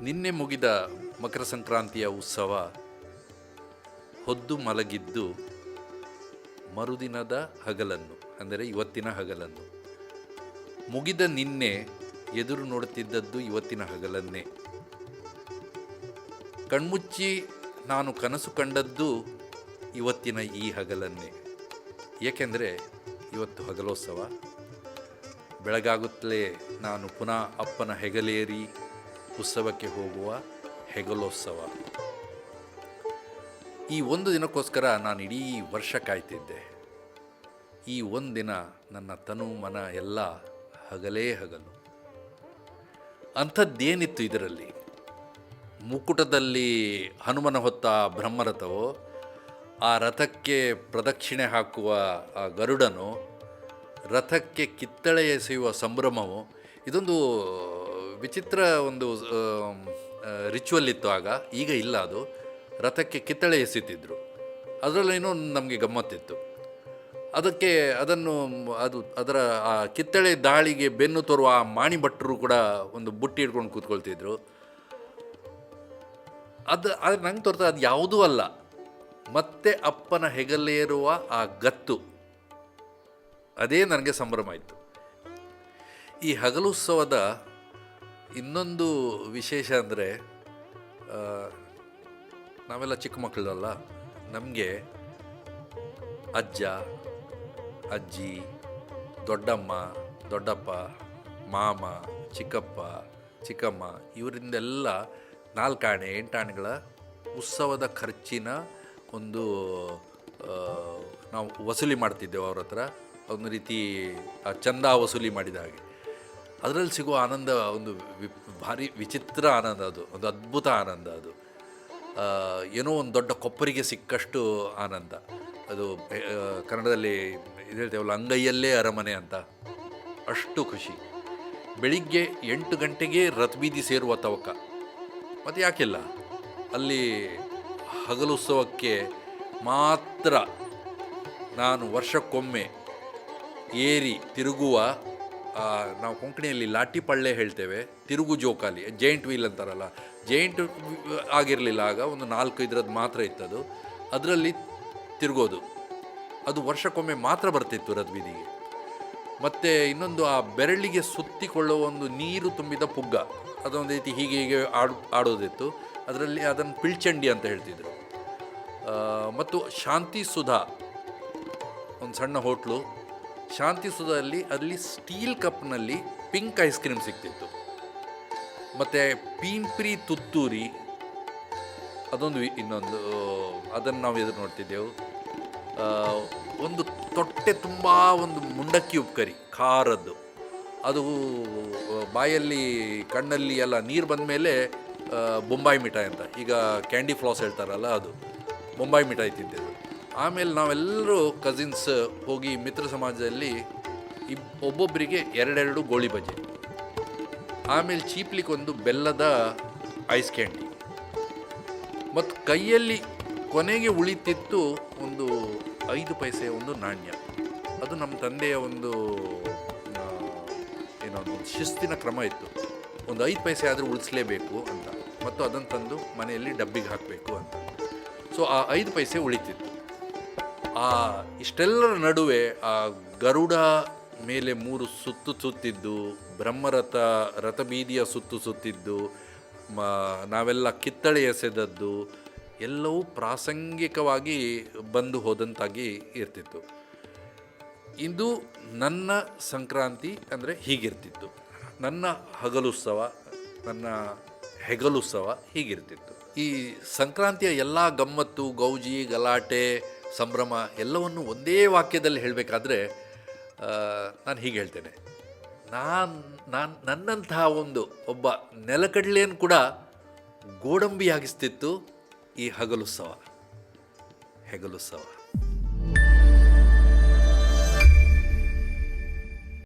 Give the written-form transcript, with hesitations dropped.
ನಿನ್ನೆ ಮುಗಿದ ಮಕರ ಸಂಕ್ರಾಂತಿಯ ಉತ್ಸವ ಹೊದ್ದು ಮಲಗಿದ್ದು ಮರುದಿನದ ಹಗಲನ್ನು, ಅಂದರೆ ಇವತ್ತಿನ ಹಗಲನ್ನು. ಮುಗಿದ ನಿನ್ನೆ ಎದುರು ನೋಡುತ್ತಿದ್ದದ್ದು ಇವತ್ತಿನ ಹಗಲನ್ನೇ. ಕಣ್ಮುಚ್ಚಿ ನಾನು ಕನಸು ಕಂಡದ್ದು ಇವತ್ತಿನ ಈ ಹಗಲನ್ನೇ. ಏಕೆಂದರೆ ಇವತ್ತು ಹಗಲೋತ್ಸವ. ಬೆಳಗಾಗುತ್ತಲೇ ನಾನು ಪುನಃ ಅಪ್ಪನ ಹೆಗಲೇರಿ ಉತ್ಸವಕ್ಕೆ ಹೋಗುವ ಹೆಗಲೋತ್ಸವ. ಈ ಒಂದು ದಿನಕ್ಕೋಸ್ಕರ ನಾನು ಇಡೀ ವರ್ಷ ಕಾಯ್ತಿದ್ದೆ. ಈ ಒಂದು ದಿನ ನನ್ನ ತನು ಮನ ಎಲ್ಲ ಹಗಲೇ ಹಗಲು. ಅಂಥದ್ದೇನಿತ್ತು ಇದರಲ್ಲಿ? ಮುಕುಟದಲ್ಲಿ ಹನುಮನ ಹೊತ್ತ ಬ್ರಹ್ಮರಥವೋ, ಆ ರಥಕ್ಕೆ ಪ್ರದಕ್ಷಿಣೆ ಹಾಕುವ ಆ ಗರುಡನೋ, ರಥಕ್ಕೆ ಕಿತ್ತಳೆ ಎಸೆಯುವ ಸಂಭ್ರಮವೋ, ಇದೊಂದು ವಿಚಿತ್ರ ಒಂದು ರಿಚುವಲ್ ಇತ್ತು ಆಗ. ಈಗ ಇಲ್ಲ. ಅದು ರಥಕ್ಕೆ ಕಿತ್ತಳೆ ಎಸೆತಿದ್ರು. ಅದರಲ್ಲೇನೋ ನಮಗೆ ಗಮ್ಮತ್ತಿತ್ತು. ಅದರ ಆ ಕಿತ್ತಳೆ ದಾಳಿಗೆ ಬೆನ್ನು ತೋರುವ ಆ ಮಾಣಿ ಭಟ್ರು ಕೂಡ ಒಂದು ಬುಟ್ಟಿ ಹಿಡ್ಕೊಂಡು ಕೂತ್ಕೊಳ್ತಿದ್ರು. ಆದರೆ ನಂಗೆ ತೋರ್ತಾ ಅದು ಯಾವುದೂ ಅಲ್ಲ, ಮತ್ತೆ ಅಪ್ಪನ ಹೆಗಲೇರುವ ಆ ಗತ್ತು, ಅದೇ ನನಗೆ ಸಂಭ್ರಮ ಇತ್ತು. ಈ ಹಗಲುತ್ಸವದ ಇನ್ನೊಂದು ವಿಶೇಷ ಅಂದರೆ, ನಾವೆಲ್ಲ ಚಿಕ್ಕ ಮಕ್ಕಳಲ್ಲ, ನಮಗೆ ಅಜ್ಜ, ಅಜ್ಜಿ, ದೊಡ್ಡಮ್ಮ, ದೊಡ್ಡಪ್ಪ, ಮಾಮ, ಚಿಕ್ಕಪ್ಪ, ಚಿಕ್ಕಮ್ಮ ಇವರಿಂದೆಲ್ಲ 4 ಆಣೆ 8 ಆಣೆಗಳ ಉತ್ಸವದ ಖರ್ಚಿನ ಒಂದು ನಾವು ವಸೂಲಿ ಮಾಡ್ತಿದ್ದೆವು ಅವ್ರ ಹತ್ರ. ಒಂದು ರೀತಿ ಚಂದ ವಸೂಲಿ ಮಾಡಿದ ಹಾಗೆ. ಅದರಲ್ಲಿ ಸಿಗುವ ಆನಂದ ಒಂದು ಭಾರಿ ವಿಚಿತ್ರ ಆನಂದ. ಅದು ಒಂದು ಅದ್ಭುತ ಆನಂದ. ಅದು ಏನೋ ಒಂದು ದೊಡ್ಡ ಕೊಪ್ಪರಿಗೆ ಸಿಕ್ಕಷ್ಟು ಆನಂದ. ಅದು ಕನ್ನಡದಲ್ಲಿ ಇದು ಹೇಳ್ತೇವಲ್ಲ, ಅಂಗೈಯಲ್ಲೇ ಅರಮನೆ ಅಂತ, ಅಷ್ಟು ಖುಷಿ. ಬೆಳಿಗ್ಗೆ 8 ಗಂಟೆಗೆ ರಥಬೀದಿ ಸೇರುವ ತವಕ. ಮತ್ತು ಯಾಕಿಲ್ಲ, ಅಲ್ಲಿ ಹಗಲುತ್ಸವಕ್ಕೆ ಮಾತ್ರ ನಾನು ವರ್ಷಕ್ಕೊಮ್ಮೆ ಏರಿ ತಿರುಗುವ, ನಾವು ಕೊಂಕಣಿಯಲ್ಲಿ ಲಾಟಿ ಪಳ್ಳೆ ಹೇಳ್ತೇವೆ, ತಿರುಗು ಜೋಕಾಲಿ, ಜೈಂಟ್ ವೀಲ್ ಅಂತಾರಲ್ಲ, ಜೈಂಟ್ ಆಗಿರಲಿಲ್ಲ ಆಗ, ಒಂದು 4-5 ಮಾತ್ರ ಇತ್ತದು. ಅದರಲ್ಲಿ ತಿರುಗೋದು, ಅದು ವರ್ಷಕ್ಕೊಮ್ಮೆ ಮಾತ್ರ ಬರ್ತಿತ್ತು ರಥಬೀದಿಗೆ. ಮತ್ತು ಇನ್ನೊಂದು, ಆ ಬೆರಳಿಗೆ ಸುತ್ತಿಕೊಳ್ಳುವ ಒಂದು ನೀರು ತುಂಬಿದ ಪುಗ್ಗ, ಅದೊಂದು ರೀತಿ ಹೀಗೆ ಹೀಗೆ ಆಡೋದಿತ್ತು. ಅದರಲ್ಲಿ ಅದನ್ನು ಪಿಳ್ಚಂಡಿ ಅಂತ ಹೇಳ್ತಿದ್ರು. ಮತ್ತು ಶಾಂತಿ ಸುಧಾ ಒಂದು ಸಣ್ಣ ಹೋಟ್ಲು, ಶಾಂತಿ ಸುಧಾದಲ್ಲಿ ಅಲ್ಲಿ ಸ್ಟೀಲ್ ಕಪ್ನಲ್ಲಿ ಪಿಂಕ್ ಐಸ್ ಕ್ರೀಮ್ ಸಿಗ್ತಿತ್ತು. ಮತ್ತು ಪೀಂಪ್ರಿ ತುತ್ತೂರಿ ಅದೊಂದು ಇನ್ನೊಂದು, ಅದನ್ನು ನಾವು ಎದುರು ನೋಡ್ತಿದ್ದೆವು. ಒಂದು ತೊಟ್ಟೆ ತುಂಬ ಒಂದು ಮುಂಡಕ್ಕಿ ಉಪ್ಕರಿ ಖಾರದ್ದು, ಅದು ಬಾಯಲ್ಲಿ ಕಣ್ಣಲ್ಲಿ ಎಲ್ಲ ನೀರು ಬಂದ ಮೇಲೆ ಬೊಂಬಾಯಿ ಮಿಠಾಯಿ ಅಂತ, ಈಗ ಕ್ಯಾಂಡಿ ಫ್ಲಾಸ್ ಹೇಳ್ತಾರಲ್ಲ, ಅದು ಬೊಂಬಾಯಿ ಮಿಠಾಯಿ ತಿಂತಿದ್ದು. ಆಮೇಲೆ ನಾವೆಲ್ಲರೂ ಕಸಿನ್ಸ್ ಹೋಗಿ ಮಿತ್ರ ಸಮಾಜದಲ್ಲಿ ಒಬ್ಬೊಬ್ಬರಿಗೆ 2 ಗೋಳಿ ಬಜ್ಜಿ, ಆಮೇಲೆ ಚೀಪ್ಲಿಕ್ಕೊಂದು ಬೆಲ್ಲದ ಐಸ್ ಕ್ಯಾಂಡಿ, ಮತ್ತು ಕೈಯಲ್ಲಿ ಕೊನೆಗೆ ಉಳಿತಿತ್ತು ಒಂದು 5 ಪೈಸೆಯ ಒಂದು ನಾಣ್ಯ. ಅದು ನಮ್ಮ ತಂದೆಯ ಒಂದು ಏನೋ ಒಂದು ಶಿಸ್ತಿನ ಕ್ರಮ ಇತ್ತು. ಒಂದು 5 ಪೈಸೆ ಆದರೂ ಉಳಿಸ್ಲೇಬೇಕು ಅಂತ, ಮತ್ತು ಅದನ್ನು ತಂದು ಮನೆಯಲ್ಲಿ ಡಬ್ಬಿಗೆ ಹಾಕಬೇಕು ಅಂತ. ಸೊ ಆ 5 ಪೈಸೆ ಉಳಿತಿತ್ತು. ಇಷ್ಟೆಲ್ಲರ ನಡುವೆ ಆ ಗರುಡ ಮೇಲೆ 3 ಸುತ್ತು ಸುತ್ತಿದ್ದು, ಬ್ರಹ್ಮರಥ ರಥಬೀದಿಯ ಸುತ್ತಿದ್ದು, ನಾವೆಲ್ಲ ಕಿತ್ತಳೆ ಎಸೆದದ್ದು ಎಲ್ಲವೂ ಪ್ರಾಸಂಗಿಕವಾಗಿ ಬಂದು ಹೋದಂತಾಗಿ ಇರ್ತಿತ್ತು. ಇದು ನನ್ನ ಸಂಕ್ರಾಂತಿ ಅಂದರೆ ಹೀಗಿರ್ತಿತ್ತು. ನನ್ನ ಹಗಲುತ್ಸವ, ನನ್ನ ಹೆಗಲುತ್ಸವ ಹೀಗಿರ್ತಿತ್ತು. ಈ ಸಂಕ್ರಾಂತಿಯ ಎಲ್ಲ ಗಮ್ಮತ್ತು, ಗೌಜಿ, ಗಲಾಟೆ, ಸಂಭ್ರಮ ಎಲ್ಲವನ್ನು ಒಂದೇ ವಾಕ್ಯದಲ್ಲಿ ಹೇಳಬೇಕಾದ್ರೆ ನಾನು ಹೀಗೆ ಹೇಳ್ತೇನೆ. ನನ್ನಂತಹ ಒಬ್ಬ ನೆಲಕಡಲೆಯನ್ನು ಕೂಡ ಗೋಡಂಬಿಯಾಗಿಸ್ತಿತ್ತು ಈ ಹೆಗಲುತ್ಸವ.